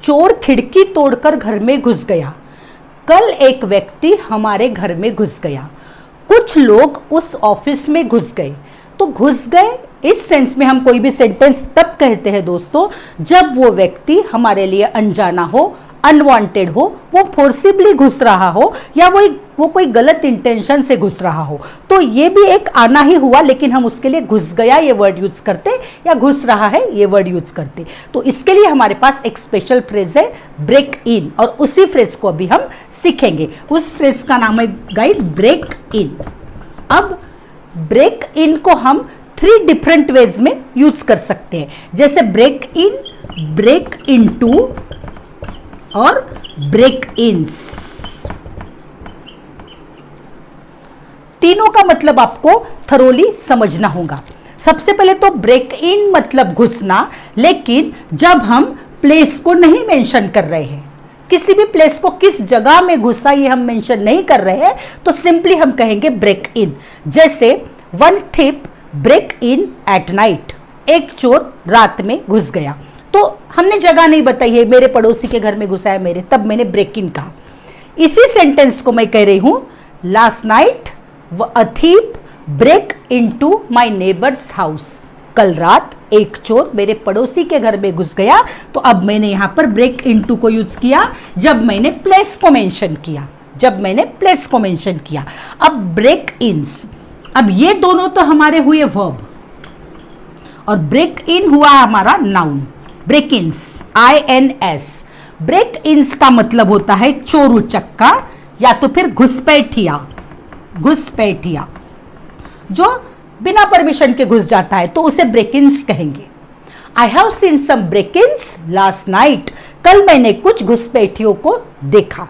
चोर खिड़की तोड़कर घर में घुस गया। कल एक व्यक्ति हमारे घर में घुस गया। कुछ लोग उस ऑफिस में घुस गए। तो घुस गए इस सेंस में हम कोई भी सेंटेंस तब कहते हैं दोस्तों जब वो व्यक्ति हमारे लिए अनजाना हो, अनवांटेड हो, वो फोर्सिबली घुस रहा हो या वो कोई गलत इंटेंशन से घुस रहा हो। तो ये भी एक आना ही हुआ, लेकिन हम उसके लिए घुस गया ये वर्ड यूज करते या घुस रहा है ये वर्ड यूज करते। तो इसके लिए हमारे पास एक स्पेशल फ्रेज है ब्रेक इन, और उसी फ्रेज को अभी हम सीखेंगे। उस फ्रेज का नाम है गाइस ब्रेक इन। अब ब्रेक इन को हम 3 डिफरेंट वेज में यूज कर सकते हैं, जैसे ब्रेक इन, ब्रेक इनटू और ब्रेक इन्स। तीनों का मतलब आपको थरोली समझना होगा। सबसे पहले तो ब्रेक इन मतलब घुसना, लेकिन जब हम प्लेस को नहीं मेंशन कर रहे हैं, किसी भी प्लेस को किस जगह में घुसा ये हम मेंशन नहीं कर रहे हैं, तो सिंपली हम कहेंगे ब्रेक इन। जैसे one thief break in at night, एक चोर रात में घुस गया। तो हमने जगह नहीं बताई है, मेरे पड़ोसी के घर में घुसा है मेरे, तब मैंने ब्रेक इन कहा। इसी सेंटेंस को मैं कह रही हूं last night a thief break into my neighbour's house. कल रात एक चोर मेरे पड़ोसी के घर में घुस गया। तो अब मैंने यहां पर ब्रेक इनटू को यूज किया जब मैंने प्लेस को मेंशन किया, अब ब्रेक इन्स, अब ये दोनों तो हमारे हुए वर्ब और ब्रेक इन हुआ हमारा नाउन। ब्रेक इन्स INS। ब्रेक इन्स का मतलब होता है चोर उचक्का या तो फिर घुसपैठिया जो बिना परमिशन के घुस जाता है, तो उसे ब्रेक इन्स कहेंगे। I have seen some break ins last night. कल मैंने कुछ घुसपैठियों को देखा।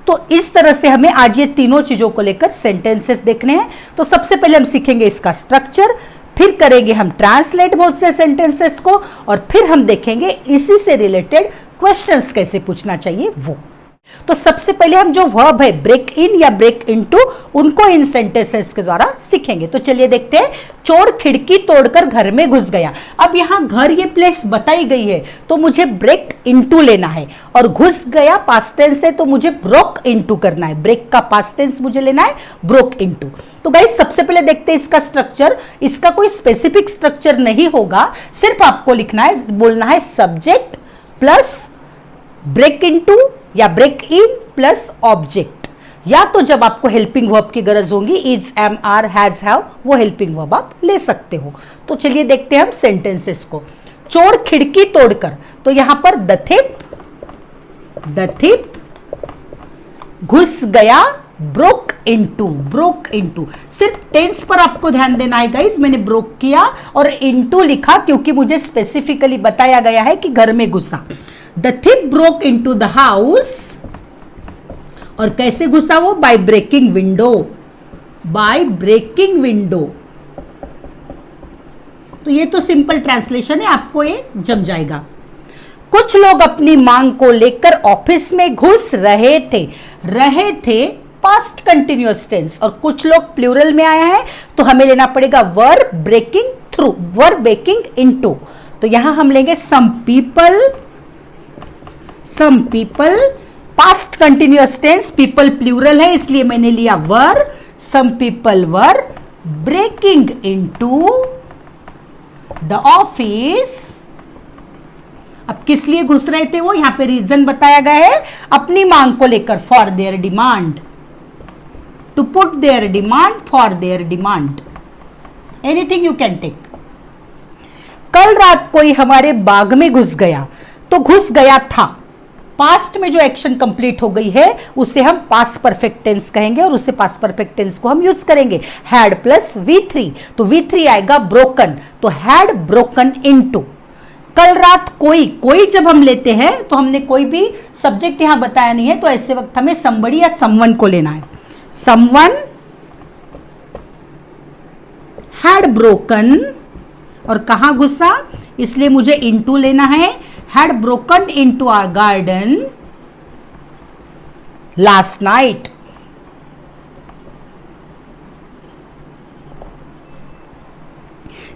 तो इस तरह से हमें आज ये तीनों चीजों को लेकर सेंटेंसेस देखने हैं। तो सबसे पहले हम सीखेंगे इसका स्ट्रक्चर, फिर करेंगे हम ट्रांसलेट बहुत से सेंटेंसेस को, और फिर हम देखेंगे इसी से रिलेटेड क्वेश्चंस कैसे पूछना चाहिए वो। तो सबसे पहले हम जो वर्ब है ब्रेक इन या ब्रेक इनटू, उनको इन सेंटेंसेस के द्वारा सीखेंगे। तो चलिए देखते हैं। चोर खिड़की तोड़कर घर में घुस गया। अब यहां घर ये प्लेस बताई गई है, तो मुझे ब्रेक इनटू लेना है, और घुस गया पास्ट टेंस है तो मुझे ब्रोक इनटू करना है। ब्रेक का पास्ट टेंस मुझे लेना है ब्रोक इनटू। तो गाइस सबसे पहले देखते हैं इसका स्ट्रक्चर। इसका कोई स्पेसिफिक स्ट्रक्चर नहीं होगा, सिर्फ आपको लिखना है, बोलना है सब्जेक्ट प्लस ब्रेक इनटू या ब्रेक इन प्लस ऑब्जेक्ट, या तो जब आपको हेल्पिंग वर्ब की गरज होगी is, am, are, has, have, वो हेल्पिंग वर्ब आप ले सकते हो। तो चलिए देखते हैं हम सेंटेंसेस को। चोर खिड़की तोड़कर, तो यहां पर द थिप घुस गया, ब्रोक इनटू। सिर्फ टेंस पर आपको ध्यान देना है गाइस। मैंने ब्रोक किया और इनटू लिखा क्योंकि मुझे स्पेसिफिकली बताया गया है कि घर में घुसा। The thief broke into the house, और कैसे घुसा वो? By breaking window. तो ये तो सिंपल ट्रांसलेशन है, आपको ये जम जाएगा। कुछ लोग अपनी मांग को लेकर ऑफिस में घुस रहे थे पास्ट कंटिन्यूअस टेंस, और कुछ लोग प्लूरल में आया है तो हमें लेना पड़ेगा वर्ब ब्रेकिंग इनटू। तो यहां हम लेंगे some people, past continuous tense, people plural है इसलिए मैंने लिया were, some people were breaking into the office. अब किस लिए घुस रहे थे वो? यहां पे रीजन बताया गया है, अपनी मांग को लेकर, for their demand, to put their demand, for their demand, anything you can take. कल रात कोई हमारे बाग में घुस गया, तो घुस गया था। पास्ट में जो एक्शन कंप्लीट हो गई है उसे हम पास्ट परफेक्ट टेंस कहेंगे, और उससे पास्ट परफेक्ट टेंस को हम यूज करेंगे हैड प्लस V3। तो V3 आएगा ब्रोकन, तो हैड ब्रोकन इनटू। कल रात कोई जब हम लेते हैं तो हमने कोई भी सब्जेक्ट यहां बताया नहीं है, तो ऐसे वक्त हमें somebody या someone को लेना है। someone had broken, और कहां घुसा, इसलिए मुझे इनटू लेना है। had broken into our garden last night।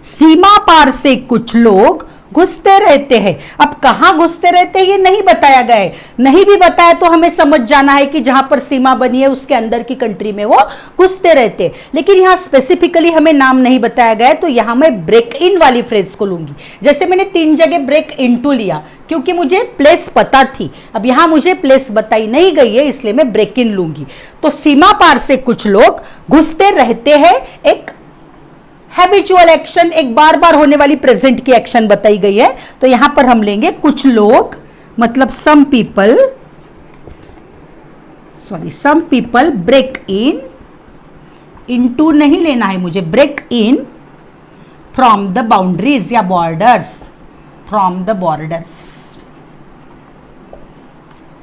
सीमा पार से कुछ लोग घुसते रहते हैं। अब कहां घुसते रहते हैं ये नहीं बताया गया है, नहीं भी बताया तो हमें समझ जाना है कि जहां पर सीमा बनी है उसके अंदर की कंट्री में वो घुसते रहते हैं। लेकिन यहां स्पेसिफिकली हमें नाम नहीं बताया गया है, तो यहां मैं ब्रेक इन वाली फ्रेज को लूंगी। जैसे मैंने 3 जगह ब्रेक इनटू लिया क्योंकि मुझे प्लेस पता थी, अब यहां मुझे प्लेस बताई नहीं गई है इसलिए मैं ब्रेक इन लूंगी। तो सीमा पार से कुछ लोग घुसते रहते हैं, एक हैबिचुअल एक्शन, एक बार बार होने वाली प्रेजेंट की एक्शन बताई गई है, तो यहां पर हम लेंगे कुछ लोग, मतलब some people break in, into नहीं लेना है मुझे, break in from the boundaries या बॉर्डर्स, फ्रॉम द बॉर्डर्स।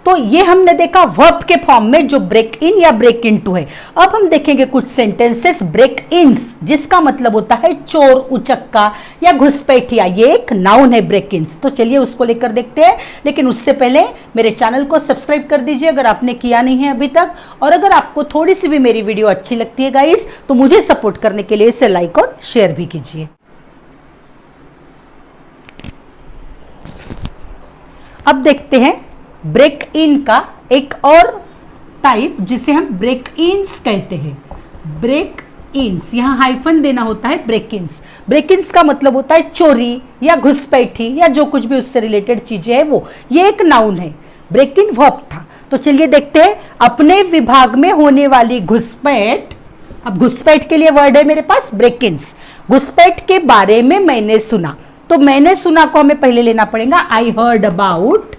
तो ये हमने देखा वर्ब के फॉर्म में जो ब्रेक इन या ब्रेक इनटू है। अब हम देखेंगे कुछ सेंटेंसेस ब्रेक इन्स, जिसका मतलब होता है चोर, उचक्का या घुसपैठिया, ये एक नाउन है ब्रेक इन्स। तो चलिए उसको लेकर देखते हैं, लेकिन उससे पहले मेरे चैनल को सब्सक्राइब कर दीजिए अगर आपने किया नहीं है अभी तक, और अगर आपको थोड़ी सी भी मेरी वीडियो अच्छी लगती है गाइस तो मुझे सपोर्ट करने के लिए इसे लाइक और शेयर भी कीजिए। अब देखते हैं ब्रेक इन का एक और टाइप जिसे हम ब्रेक इन्स कहते हैं। ब्रेक इन्स, यहां हाइफन देना होता है ब्रेक इन्स। ब्रेक इन्स का मतलब होता है चोरी या घुसपैठी या जो कुछ भी उससे रिलेटेड चीजें है वो, ये एक नाउन है। ब्रेक इन वर्ब था। तो चलिए देखते हैं, अपने विभाग में होने वाली घुसपैठ। अब घुसपैठ के लिए वर्ड है मेरे पास ब्रेक इन्स। घुसपैठ के बारे में मैंने सुना, तो मैंने सुना को हमें पहले लेना पड़ेगा I heard about.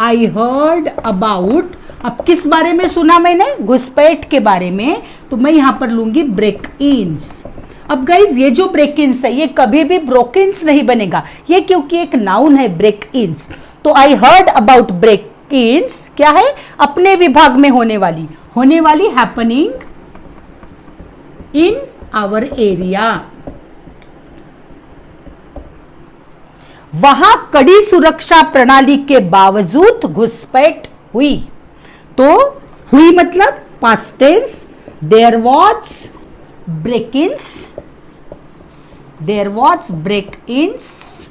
I heard about, अब किस बारे में सुना मैंने? घुसपैठ के बारे में, तो मैं यहां पर लूंगी ब्रेक इन्स। अब गाइज ये जो ब्रेक इन्स है ये कभी भी ब्रोकिन्स नहीं बनेगा, ये क्योंकि एक नाउन है ब्रेक इन्स। तो आई हर्ड अबाउट ब्रेक इन्स क्या है? अपने विभाग में होने वाली हैपनिंग इन आवर एरिया। वहां कड़ी सुरक्षा प्रणाली के बावजूद घुसपैठ हुई। तो हुई मतलब past tense, there was break ins,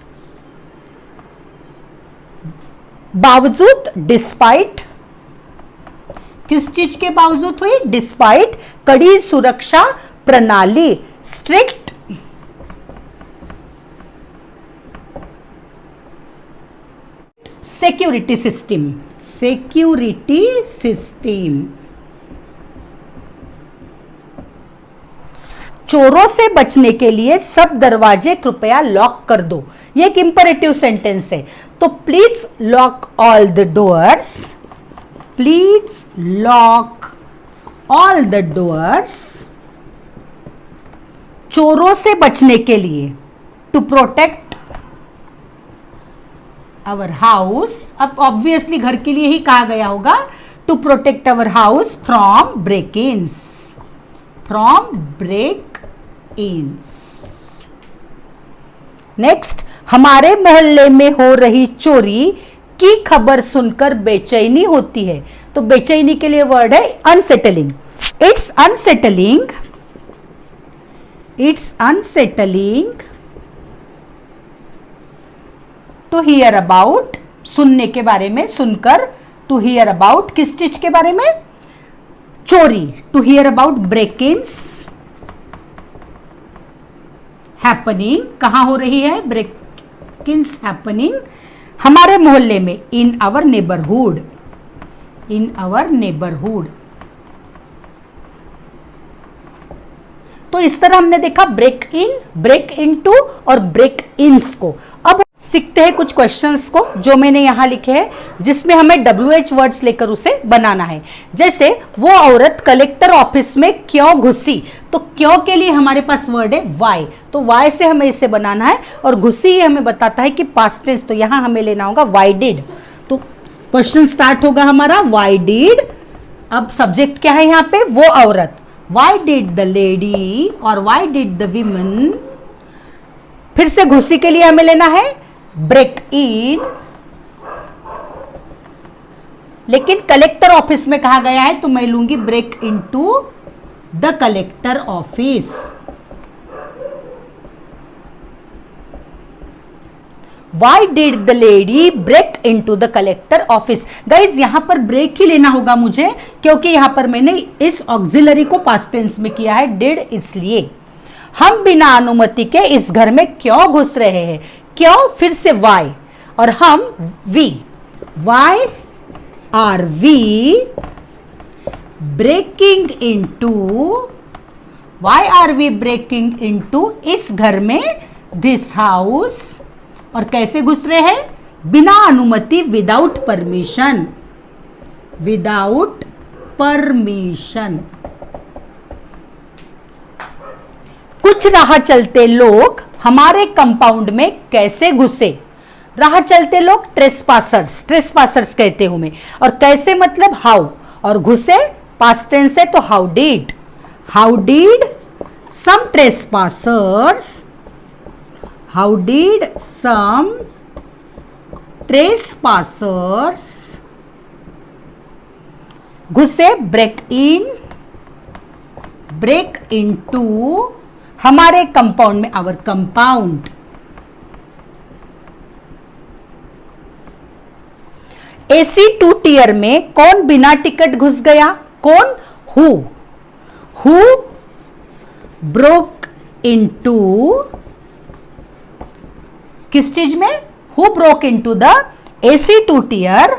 बावजूद डिस्पाइट, किस चीज के बावजूद हुई? डिस्पाइट कड़ी सुरक्षा प्रणाली, स्ट्रिक्ट सिक्योरिटी सिस्टम। चोरों से बचने के लिए सब दरवाजे कृपया लॉक कर दो, ये एक इंपरेटिव सेंटेंस है। तो please lock all the doors, please lock all the doors, चोरों से बचने के लिए, टू प्रोटेक्ट आवर हाउस। अब ऑब्वियसली घर के लिए ही कहा गया होगा, to protect our house from break ins. Next, हमारे मोहल्ले में हो रही चोरी की खबर सुनकर बेचैनी होती है। तो बेचैनी के लिए वर्ड है unsettling. It's unsettling to hear about, सुनने के बारे में, सुनकर, टू हियर अबाउट किस चीज के बारे में? चोरी। To hear about break ins happening, कहां हो रही है? ब्रेक इन्स हैपनिंग हमारे मोहल्ले में, इन आवर नेबरहुड, तो इस तरह हमने देखा ब्रेक इन, ब्रेक इनटू और ब्रेक इन्स को। अब सीखते हैं कुछ क्वेश्चंस को जो मैंने यहां लिखे हैं, जिसमें हमें WH वर्ड्स लेकर उसे बनाना है। जैसे वो औरत कलेक्टर ऑफिस में क्यों घुसी, तो क्यों के लिए हमारे पास वर्ड है वाई, तो वाई से हमें इसे बनाना है, और घुसी ये हमें बताता है कि पास्ट टेंस, तो यहां हमें लेना होगा वाई डिड। तो क्वेश्चन स्टार्ट होगा हमारा वाई डिड। अब सब्जेक्ट क्या है यहां पे? वो औरत। वाई डिड द लेडी और वाई डिड द विमन। फिर से घुसी के लिए हमें लेना है ब्रेक इन, लेकिन कलेक्टर ऑफिस में कहा गया है तो मैं लूंगी break into the collector office. Why did the lady break in to the collector office. Guys यहां पर ब्रेक ही लेना होगा मुझे, क्योंकि यहां पर मैंने इस ऑक्सिलरी को पास्ट टेंस में किया है, डिड, इसलिए। हम बिना अनुमति के इस घर में क्यों घुस रहे हैं? क्यों, फिर से वाई, और हम we, why are we breaking into, why are we breaking into, इस घर में, दिस हाउस, और कैसे घुस रहे हैं? बिना अनुमति, विदाउट परमिशन, विदाउट परमिशन। कुछ राह चलते लोग हमारे कंपाउंड में कैसे घुसे? राह चलते लोग ट्रेसपासर्स, ट्रेसपासर्स कहते हूं मैं, और कैसे मतलब हाउ, और घुसे पास्ट टेंस है तो how did, how did some trespassers, how did some trespassers घुसे, ब्रेक इन, ब्रेक इनटू हमारे कंपाउंड में, आवर कंपाउंड। AC 2 टियर में कौन बिना टिकट घुस गया? कौन? हु ब्रोक इनटू, किस चीज में? Who broke into the AC 2 tier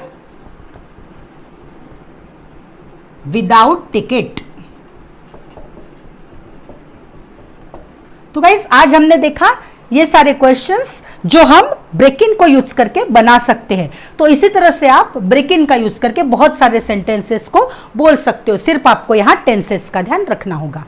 without ticket. तो गाइस आज हमने देखा ये सारे क्वेश्चंस जो हम ब्रेक इन को यूज करके बना सकते हैं। तो इसी तरह से आप ब्रेक इन का यूज करके बहुत सारे सेंटेंसेस को बोल सकते हो, सिर्फ आपको यहां टेंसेस का ध्यान रखना होगा।